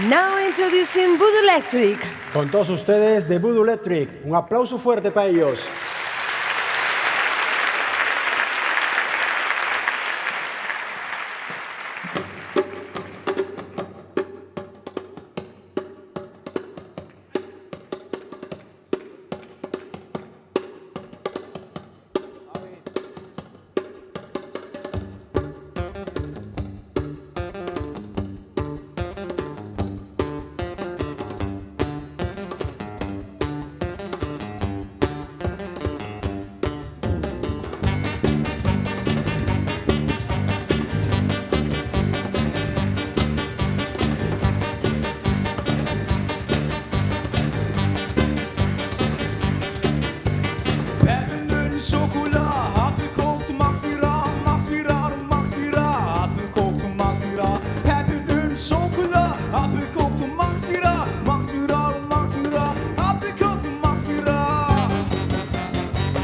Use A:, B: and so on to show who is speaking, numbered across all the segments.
A: Now introducing Voodoolectric.
B: Con todos ustedes de Voodoolectric. Un aplauso fuerte para ellos.
C: Schokolade, Apfelkuchen, du magst wieder, du magst wieder. Apfelkuchen, du magst wieder. Perlen Schokolade, Apfelkuchen, du magst wieder, du magst wieder. Apfelkuchen, du magst wieder.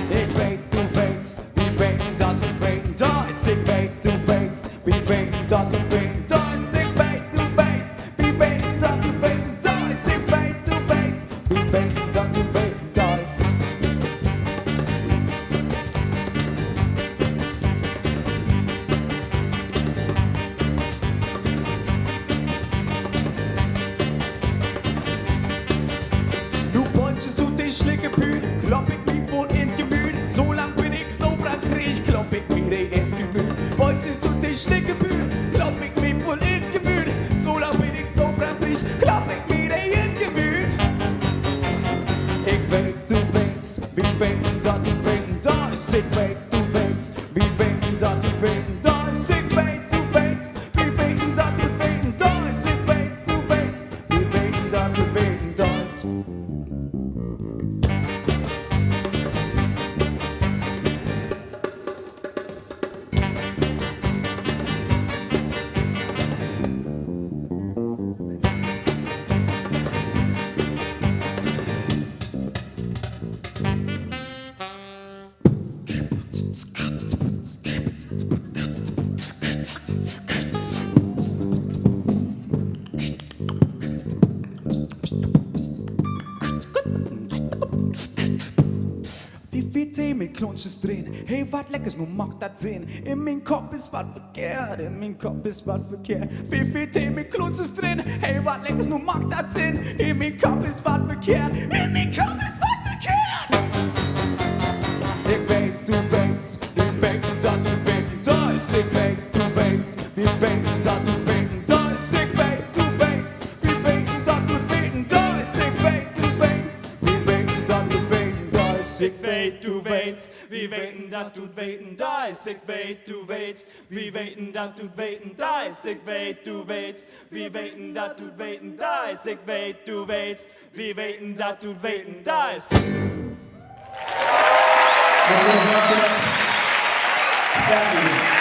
C: Ich weet, du weißt, wie weten dat du weten da ist. Ich weet, du weißt, wie weten dat du weten da ist. Ich weet, du weißt, wie weten dat du weten da ist. Ich weet, du weißt, wie weten dat du weten da ist. Slickermuul, klop ik niet vol in het gemüt. Zo lang bin ik zo krieg, klop ik wieder in het gemüt. Bolletjes und die Slickermuul, klop ik niet vol in het gemüt. Zo lang bin ik zo krieg, klop ik wieder in het gemüt. Ik weet, du weißt, wie weten dat du weten da ist. Ik weet, du weißt, wie weten dat du weten da ist. Ik weet, du weißt, wie weten dat du weten da ist. Ik weet, du weißt, wie weten dat du weten da ist. Mit Klunches drin, hey, wat lekkers, nu macht dat Sinn. In mijn kop is wat verkeerd, in mijn kop is wat verkeerd. VVT mit Klunches drin, hey, wat lekkers, nu macht dat Sinn. In mijn kop is wat verkeerd, in mijn kop is wat verkeerd. Ik weet, du weißt, wie weten dat du weten da ist. Ik weet, du weißt, wie weten dat du weten da ist. Ik weet, du weißt, wie weten dat du weten da ist. Ik weet, du weißt, wie weten dat du weten da ist. Ik weet, du weißt, wie weten dat du weten da ist. Ik weet, du weißt, wie weten dat du weten da ist. Ik weet, du weißt, wie weten dat du weten da ist. Ik weet, du weißt, wie weten dat du weten da ist. Fertig.